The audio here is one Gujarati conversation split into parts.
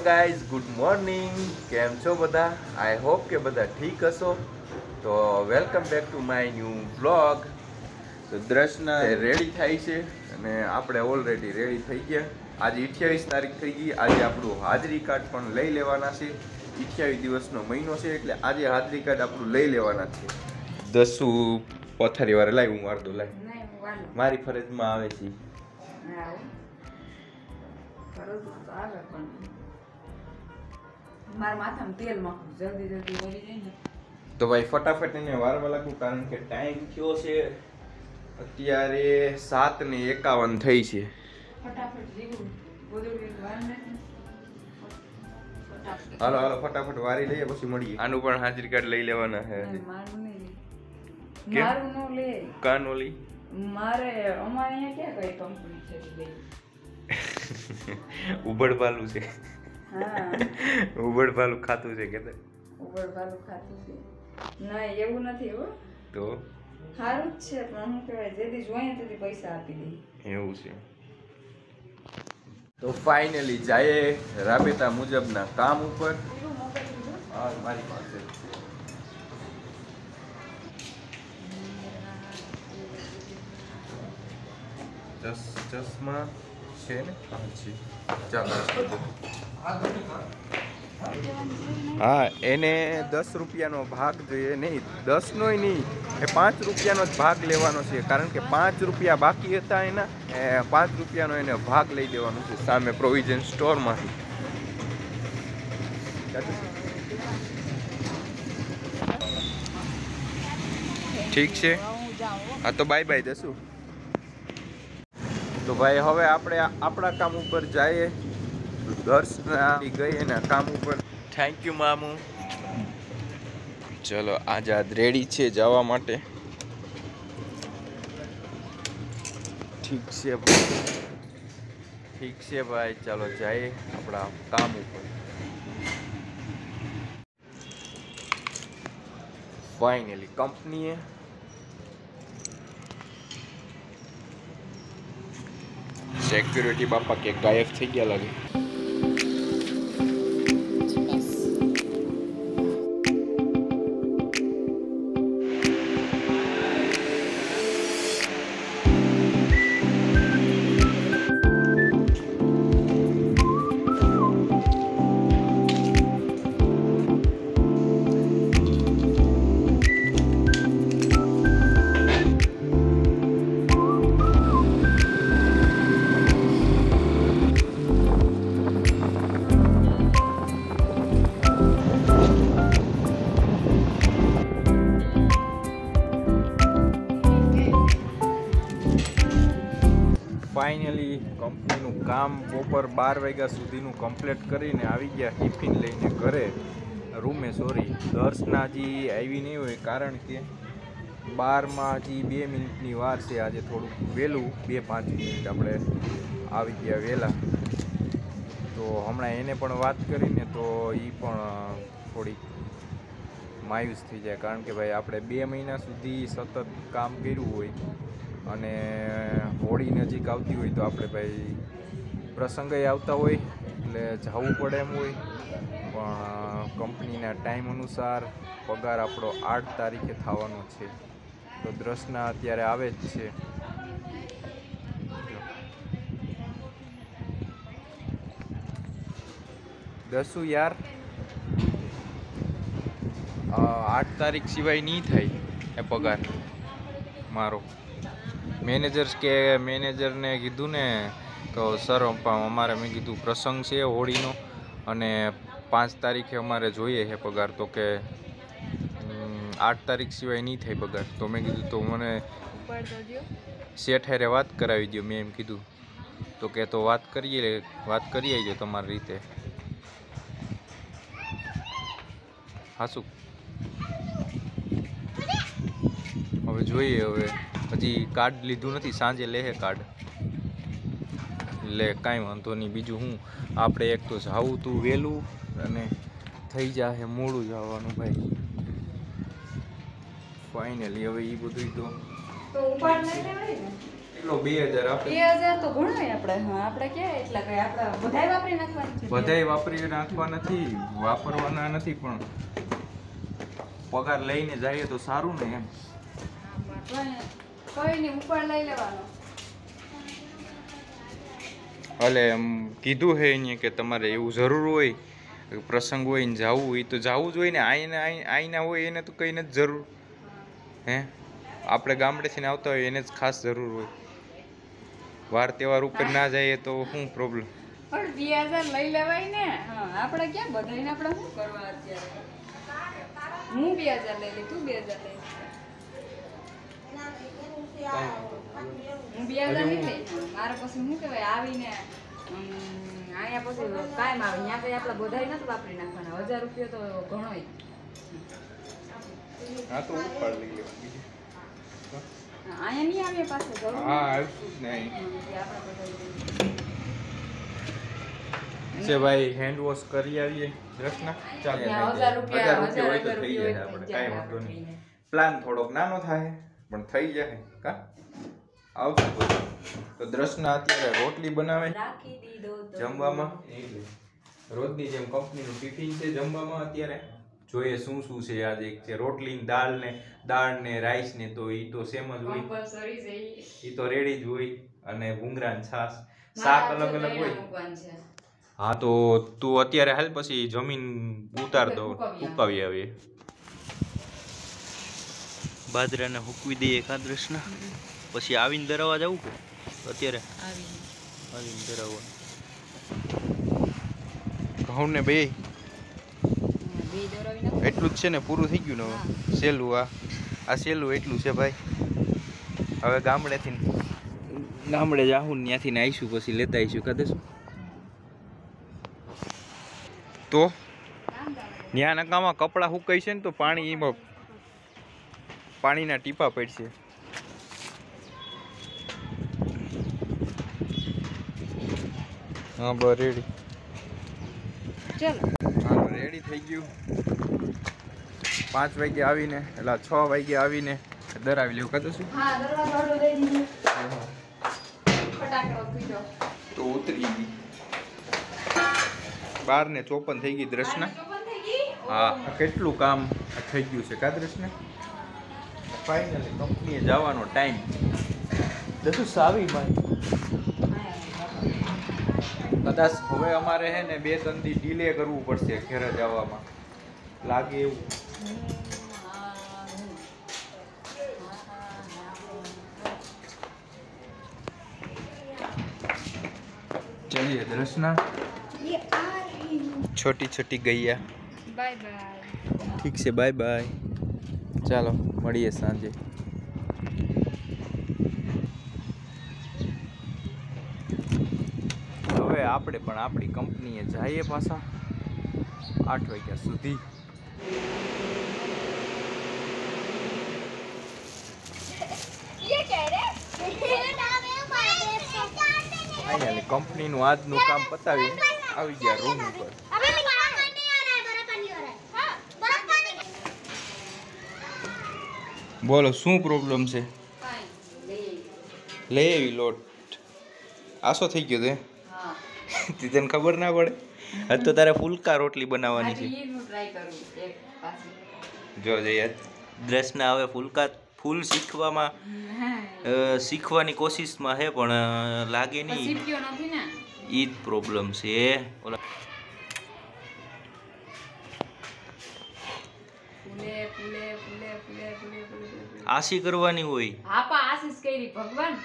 Guys, good morning. કેમ છો બધા? આઈ હોપ કે બધા ઠીક હશો. તો welcome back to my new vlog. તો દ્રષ્ના રેડી થાય છે અને આપણે ઓલરેડી રેડી થઈ ગયા. આજે 28 તારીખ થઈ ગઈ. આજે આપણું હાજરી કાર્ડ પણ લઈ લેવાના છે. 28 દિવસનો મહિનો છે એટલે આજે હાજરી કાર્ડ આપણું લઈ લેવાના છે. દસુ પથારી વાળા લાવી, હું વાળતો લાવી, મારી ફરજમાં આવે છે. તો ભાઈ ફટાફટ એને વારવા લાગું, કારણ કે ટાઈમ થયો છે અત્યારે 7:51 થઈ છે. હાલો હાલો ફટાફટ વારી લઈએ પછી મળીએ. આનું પણ હાજરી કાર્ડ લઈ લેવાના છે. કાનોલી મારે અમારે અહીંયા ક્યાં કઈ કંપની છે ઉબડપાલું છે. ઉબડપાલું ખાતું છે કે ઉબડપાલું ખાતું છે? ના એવું નથી હો. તો સારું જ છે, પણ હું કહેવાય જેથી જોઈએ તેથી પૈસા આપી દઈ એવું છે. તો ફાઇનલી જાય રાબેતા મુજબના કામ ઉપર. હા મારી પાસે ચશ્મા છે ને? ચાલો. હા, એને 10 રૂપિયાનો ભાગ જોઈએ. નહીં 10 નોય નહીં, એ 5 રૂપિયાનો જ ભાગ લેવાનો છે, કારણ કે 5 રૂપિયા બાકી હતા એના. 5 રૂપિયાનો એને ભાગ લઈ દેવાનો છે સામે પ્રોવિઝન સ્ટોરમાંથી. ઠીક છે. હા તો બાય બાય દસુ. તો ભાઈ હવે આપણે આપણા કામ ઉપર જઈએ. દર્શના ગઈ એના કામ ઉપર. થેન્ક યુ મામુ. ચલો આઝાદ રેડી છે જવા માટે. ઠીક છે ભાઈ, ઠીક છે ભાઈ, ચાલો જઈએ આપણા કામ ઉપર. ફાઇનલી કંપનીએ સિક્યુરિટી બાપા કે ગાયબ થઈ ગયા લાગે. ફાઇનલી કંપનીનું કામ બપોર 12 વાગ્યા સુધીનું કમ્પ્લીટ કરીને આવી ગયા ટિફિન લઈને ઘરે, રૂમે. સોરી, દર્શના હજી આવી નહીં હોય, કારણ કે 12માં હજી 2 મિનિટની વાર છે. આજે થોડુંક વહેલું, 2-5 મિનિટ આપણે આવી ગયા વહેલા. તો હમણાં એને પણ વાત કરીને તો એ પણ થોડીક માયુસ થઈ જાય, કારણ કે ભાઈ આપણે 2 મહિના સુધી સતત કામ કર્યું હોય અને હોળી નજીક આવતી હોય તો આપણે ભાઈ પ્રસંગે આવતા હોય એટલે જવું પડે એમ હોય. પણ કંપનીના ટાઈમ અનુસાર પગાર આપણો 8 તારીખે થવાનો છે. તો દ્રષ્ના અત્યારે આવે જ છે. દસુ યાર 8 તારીખ સિવાય નહીં થાય એ પગાર મારો. મેનેજરને કીધું ને તો સર અમારે, મેં કીધું પ્રસંગ છે હોળીનો અને 5 તારીખે અમારે જોઈએ છે પગાર. તો કે 8 તારીખ સિવાય નહીં થાય પગાર. તો મેં કીધું તો મને શેઠ હારે વાત કરાવી દો, મેં એમ કીધું. તો કે તો વાત કરી આવજો તમારી રીતે. હાસુ હવે જોઈએ. હવે હજી કાર્ડ લીધું નથી, સાંજે લે કાર્ડ. લે કાંઈ વાંધો નહીં. બીજું હું, આપણે એક તો જાવું તું વહેલું અને થઈ જાય મોડું જવાનું ભાઈ. ફાઇનલી હવે એ બધું તો કેટલો 2000 આપે? 2000 તો ઘણો આપણે. હા, આપણે ક્યાં એટલા કઈ આપણે બધાય વાપરી નાખવાનું છે. બધાય વાપરી નાખવા નથી, વાપરવાના નથી, પણ પગાર લઈને જઈએ તો સારું ને એમ. કોઈ નહીં, ઉપર લઈ લેવાનો. એટલે એમ કીધું હે અહીંયા કે તમારે એવું જરૂર હોય, પ્રસંગ હોય ને જવું હોય તો જવું જ હોય ને. આઈના હોય એને તો કઈ નથી જરૂર. હે, આપણે ગામડેથી આવતા હોય એને જ ખાસ જરૂર હોય. વાર તહેવાર ઉપર ના જઈએ તો શું પ્રોબ્લેમ? પણ 2000 લઈ લેવાય ને. હા, આપણે ક્યાં બધાયને આપણે શું કરવા અત્યારે? હું 2000 લઈ લઈ, તું 2000 લઈ. હું 2000 લઈ લઈ. મારે પછી શું કહેવાય આવીને અહીંયા પછી કાયમ આવે ત્યાં કઈ આપણા બધાય નથી વાપરી નાખવાના. 1000 રૂપિયા તો ઘણોય. હા, તો ઉપાડ લઈ લેવાનું. અહીંયા નહીં આવીએ પાછું જરૂર. હા, આવશું જ નહીં. છે ભાઈ, હેન્ડ વોશ કરી આવીએ. રસના ચાલે. 1000 રૂપિયા હોય તો થઈ જાય આપણે, કાંઈ વાંધો નહીં. પ્લાન થોડોક નાનો થાય પણ થઈ જાય. કા આવશું તો દ્રષ્ના અત્યારે રોટલી બનાવે જમવામાં. રોજની જેમ કંપનીનું ટિફિન છે જમવામાં. અત્યારે જોઈએ શું શું છે. આજે એક છે રોટલી, દાળ ને રાઈસ ને, તો ઈ તો સેમ જ હોય, ઈ તો રેડી જ હોય. અને ભૂંગળા ને છાશ, શાક અલગ અલગ હોય. હા, તો તું અત્યારે હાલ, પછી જમીન ઉતાર દો, ઉકાવી આવીએ. બાજરાને હુકવી દઈએ કાદરસના, પછી આવીને દરાવા જવું કે અત્યારે આવીને દરાવવા. ઘઉં ને બે એટલું જ છે ને, પૂરું થઈ ગયું ને હવે. સહેલું આ સહેલું એટલું છે ભાઈ. હવે ગામડે જાહું ત્યાંથી ને આવીશું, પછી લેતા આવીશું કાદરસ. તો ત્યાં નકામાં કપડાં સુકાઈ છે ને, તો પાણીના ટીપા પડશે. હા, બસ રેડી. ચાલો, હા, રેડી થઈ ગયું. 5 વાગે આવીને, એટલે 6 વાગે આવીને દરાવી લેવું. કાં શું? હા, દરવાજો દઈ દીધું. ફટાકડો પીધો તો ઉતરી ગઈ. 12:54 થઈ ગઈ દ્રષ્ના. હા, કેટલું કામ થઈ ગયું છે કા દ્રષ્ના. ફાઇનલી કંપનીએ જવાનો ટાઈમ. દસું સાવી ભાઈ, કદાચ હવે અમારે હે ને 2-3 દી ડીલે કરવું પડશે ઘરે જવામાં, લાગે એવું. चलिए दर्शना, छोटी छोटी गैया. Bye bye. ઠીક છે, બાય બાય. ચાલો મળીએ સાંજે. હવે આપણે પણ આપણી કંપનીએ જઈએ પાછા 8 વાગ્યા સુધી. ફાઇનલી કંપનીનું આજનું કામ પતાવી આવી ગયા રૂમ ઉપર. બોલો શું પ્રોબ્લેમ છે? લઈ આવી લોટ. આસો થઈ ગયો તે તને ખબર ના પડે? હજ તો તારે ફુલકા રોટલી બનાવવાની છે. જો જઈએ દ્રષ્ના હવે ફૂલ શીખવાની કોશિશમાં હે, પણ લાગે નહીં. ઈ જ પ્રોબ્લેમ છે. આશી કરવાની હોય. આપા આશીષ કરી ભગવાન.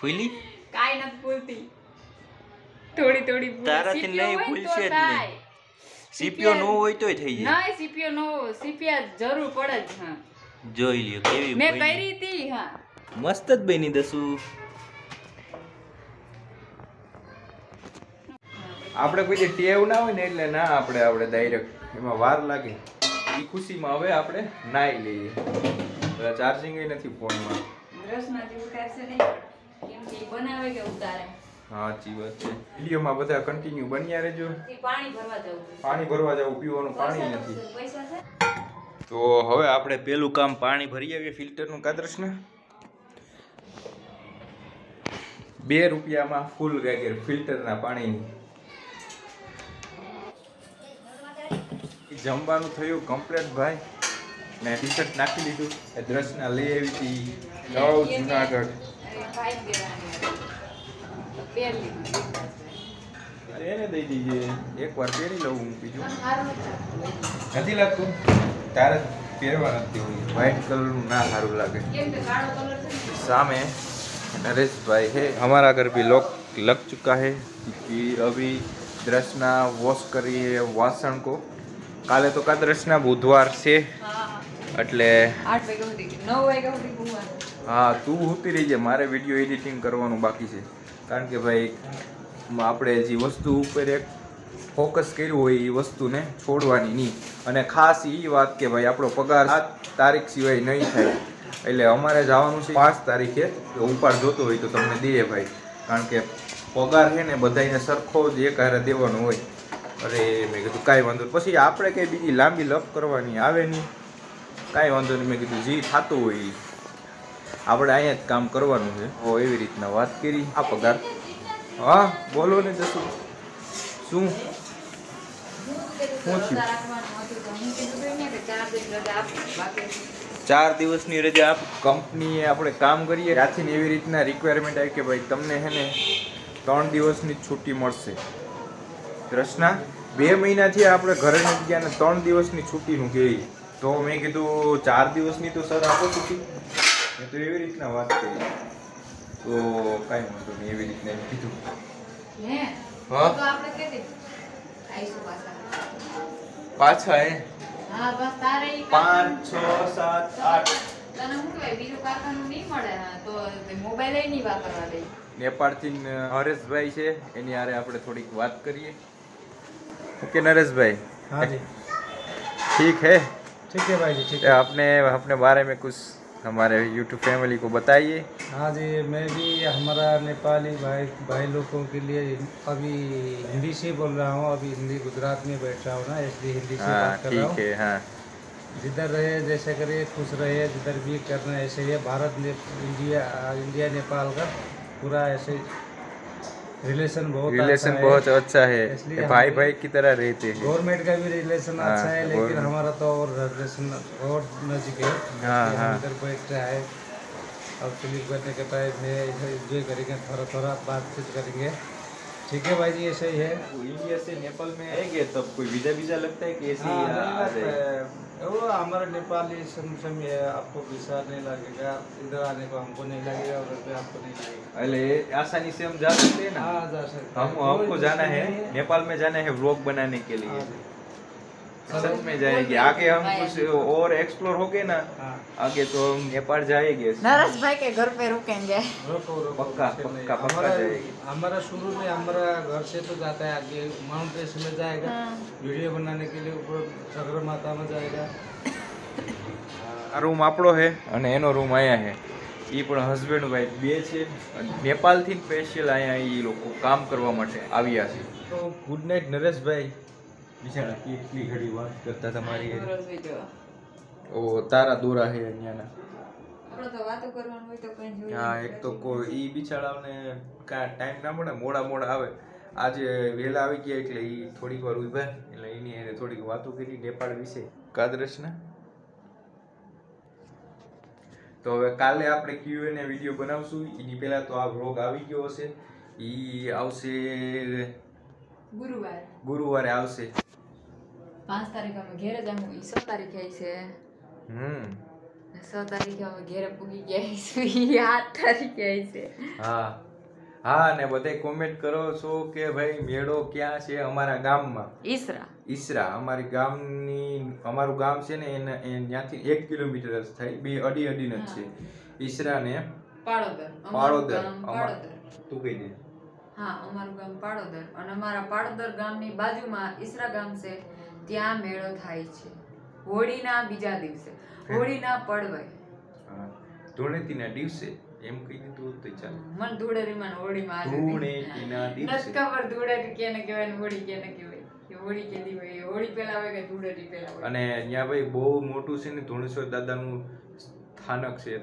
ફૂલી કાઈ નથી બોલતી. થોડી થોડી તારાથી નહીં ભૂલશે જ નહીં. સીપીઓ નો હોય તોય થઈ જાય. નહીં, સીપીઓ નો, સીપીયા જરૂર પડે જ. હા, જોઈ લ્યો કેવી મેં કરી હતી. હા, મસ્ત જ બની દસું. આપણે કોઈ ટેવ ના હોય ને, એટલે ના આપણે ડાયરેક્ટ એમાં વાર લાગે. એ ખુશીમાં હવે આપણે નાઈ લઈએ. ચાર્જિંગ નથી ફોનમાં. રસમાંથી ઉતારશે નહીં, કેમ કે બનાવે કે ઉતારે. હા, સાચી વાત છે. વિડીયોમાં બધા કન્ટિન્યુ બન્યા રહેજો. પાણી ભરવા જવું. પાણી ભરવા જવું, પીવાનું પાણી નથી. પૈસા છે તો હવે આપણે પેલું કામ પાણી ભરી આવીએ ફિલ્ટરનું કાદરશને. 2 રૂપિયામાં ફૂલ ગાગર ફિલ્ટરના પાણીની. જમવાનું થયું કમ્પ્લીટ ભાઈ ને ટી શર્ટ નાખી દીધું. એ દ્રષ્ટના લઈ આવી હતી જુનાગઢ. અરે એને દઈ દીજે એકવાર પહેરી લઉં હું. બીજું નથી લાગતું તારે પહેરવા નથી હોય. વ્હાઈટ કલરનું ના સારું લાગે. सामने नरेश भाई है. हमारा घर भी लग चुका है कि अभी दृष्टना वॉश करी है वासन को. काले तो का दृष्टना बुधवार से એટલે 8 વાગ્યા સુધી 9 વાગ્યા સુધી ઘૂમવાનું. હા તું હોતી રહી જાય. મારે વિડીયો એડિટિંગ કરવાનું બાકી છે. કારણ કે ભાઈ આપણે જે વસ્તુ ઉપર એક ફોકસ કર્યું હોય એ વસ્તુને છોડવાની નહીં. અને ખાસ એ વાત કે ભાઈ આપણો પગાર 7 તારીખ સિવાય નહીં થાય. એટલે અમારે જવાનું છે 5 તારીખે. ઉપાડ જોતો હોય તો તમને દઈએ ભાઈ. કારણ કે પગાર છે ને બધાને સરખો જ એક હારે દેવાનો હોય. અરે મેં કીધું કાંઈ વાંધો નહીં. પછી આપણે કંઈ બીજી લાંબી લપ કરવાની આવે નહીં. કાંઈ વાંધો નહીં. મેં કીધું જે થતું હોય આપણે અહીંયા જ કામ કરવાનું છે. ઓ એવી રીતના વાત કરી. આ પગાર હા બોલો ને જશું શું ચાર દિવસની રજા આપ. કંપનીએ આપણે કામ કરીએ ત્યાંથી એવી રીતના રિક્વાયરમેન્ટ આવી કે ભાઈ તમને હે ને 3 દિવસની છૂટી મળશે. દ્રષ્ટના 2 મહિનાથી આપણે ઘરે નથી ગયા ને 3 દિવસની છૂટીનું કહે. તો મેં કીધું 4 દિવસની તો સર આપો છૂટી. મેં તો એવી રીતના વાત કરી. તો કાંઈ વાંધો નહીં એવી રીતના એમ કીધું. હા પાછા હે 5 6 7 8 તને હું કહેવાય બીજું કાકાનું નહીં મળે તો મોબાઈલ એ નહીં વાપરવા દે. નેપાળથી હરેશભાઈ છે એની હારે આપણે થોડીક વાત કરીએ. ओके नरेश भाई. हाँ जी ठीक है भाई जी ठीक है. अपने अपने बारे में कुछ हमारे यूट्यूब फैमिली को बताइए. हाँ जी मैं भी हमारा नेपाली भाई लोगों के लिए अभी हिंदी से बोल रहा हूँ. अभी हिंदी गुजरात में बैठ रहा हूँ ना इसलिए हिंदी से बात कर रहा हूँ. ठीक है. हाँ जिधर रहे जैसे करे खुश रहे जिधर भी करना ऐसे ही. भारत इंडिया नेपाल का पूरा ऐसे रिलेशन बहुत अच्छा है. भाई भाई की तरह रहते हैं. गवर्नमेंट का भी रिलेशन अच्छा है लेकिन हमारा तो और रिलेशन और नजदीक है. इधर बैठ रहा है. अब स्लीप करने के टाइम में एंजॉय करेंगे. थोड़ा बातचीत करेंगे. ठीक है भाई जी ऐसे ही है. इंडिया से नेपाल में आएंगे तब कोई वीजा लगता है कि ऐसे ही आ जाए? वो हमारा नेपाली समझ है. आपको वीजा नहीं लगेगा. इधर आने को हमको नहीं लगेगा. उधर पे आपको नहीं लगेगा. अरे आसानी से हम जा सकते हैं ना. हाँ जा सकते. हमको जाना है नेपाल में जाना है व्लॉग बनाने के लिए. सच में जाएंगे. आगे हम कुछ और एक्सप्लोर हो गए ना आगे तो हम नेपाल जाएंगे. नरेश भाई के घर पे रुकेंगे. पक्का जाएंगे. हमारा शुरू में हमारा घर से तो जाता है आगे माउंट एवरेस्ट में जाएगा. वीडियो बनाने के लिए ऊपर सगरमाथा में जाएगा. આ રૂમ આપણો છે અને એનો રૂમ અહીંયા છે. એ પણ હસબન્ડ વાઈફ બે છે. નેપાળથી સ્પેશિયલ અહીંયા એ લોકો કામ કરવા માટે આવ્યા છે. તો ગુડ નાઇટ નરેશભાઈ. બિચારા કેટલી ઘડી વાત કરતા તમારી. ઓ તારા દોરા છે અહીંયાના. આપણે તો વાતો કરવાનું હોય તો કઈ જોઈએ. હા એક તો કોઈ ઈ બિચારાઓને કા ટાઈમ ના મળે મોડા આવે. આજે વહેલા આવી ગયા એટલે ઈ થોડીક વાર ઉભા એટલે એની એને થોડીક વાતો કરી નેપાળ વિશે કાદરશના. તો હવે કાલે આપણે Q&A વિડીયો બનાવશું. એની પહેલા તો આ વ્લોગ આવી ગયો હશે. ઈ આવશે ગુરુવારે આવશે. 5 તારીખે અમે ઘેરે જ આવું. 6 તારીખે આવી છે. 6 તારીખે અમે ઘેરે પૂગી ગયા છીએ. 8 તારીખે આવી છે. હા ને બધાય કોમેન્ટ કરો છો કે ભાઈ મેળો ક્યાં છે. અમારા ગામમાં ઈસરા અમારું ગામ છે ને ત્યાંથી 1 કિલોમીટર જ થાય. 2 અડી જ છે ઈસરા ને પાડોદર. તું કહી દે. હા અમારું ગામ પાડોદર અને અમારા પાડોદર ગામની બાજુમાં ઈસરા ગામ છે. ત્યાં મેળો થાય છે હોળીના બીજા દિવસે. હોળીના પડવાય ધૂળેટીના દિવસે એમ કહી દીધું તો ચાલે. મન ધૂળેટીમાં હોળીમાં ધૂળેટીના દિવસે નથી ખબર ધૂળેટી કેને કહેવાય ને હોળી કેને કહેવાય. હોળી કેદી હોય, હોળી પહેલા હોય કે ધૂળેટી પહેલા હોય. અને ત્યાં ભાઈ બહુ મોટું છે ને ધૂણેશ્વર દાદાનું સ્થાનક છે,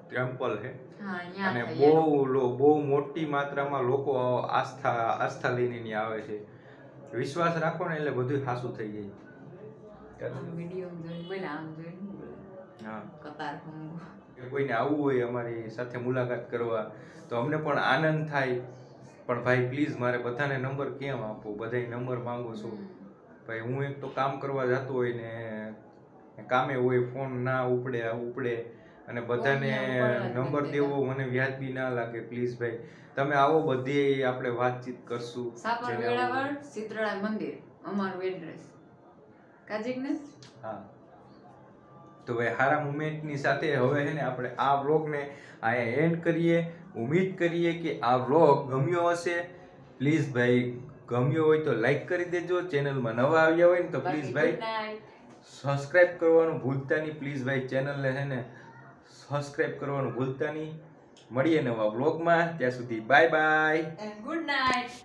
ટેમ્પલ છે. હા, અહીંયા અને થાય બહુ મોટી માત્રામાં લોકો આસ્થા લઈને ત્યાં આવે છે. વિશ્વાસ રાખો ને એટલે બધું સાચું થઈ જાય. વિડીયો જોઈને બોલે, આમ જોઈને બોલે. હા, કતાર ખંભો. કે કોઈને આવવું હોય અમારી સાથે મુલાકાત કરવા તો અમને પણ આનંદ થાય. પણ ભાઈ પ્લીઝ મારે બધાને નંબર કેમ આપું, બધાય નંબર માંગુ છું ભાઈ. હું એક તો કામ કરવા જતો હોય ને કામે હોય, ફોન ના ઉપડે અને બધાને નંબર દેવો મને વ્યાજબી ના લાગે. પ્લીઝ ભાઈ તમે આવો, બધી આપણે વાતચીત કરશું. સાપર વેળાવળ શીતળા મંદિર અમારું એડ્રેસ કાજીકને. હા, તો ભાઈ સારા મુમેન્ટની સાથે હવે છે ને આપણે આ વ્લોગને અહીંયા એન્ડ કરીએ. ઉમ્મીદ કરીએ કે આ વ્લોગ ગમ્યો હશે. પ્લીઝ ભાઈ ગમ્યો હોય તો લાઈક કરી દેજો. ચેનલમાં નવા આવ્યા હોય ને તો પ્લીઝ ભાઈ સબસ્ક્રાઇબ કરવાનું ભૂલતા નહીં. પ્લીઝ ભાઈ ચેનલને છે ને સબસ્ક્રાઇબ કરવાનું ભૂલતા નહીં. મળીએ નવા વ્લોગમાં, ત્યાં સુધી bye bye and good night.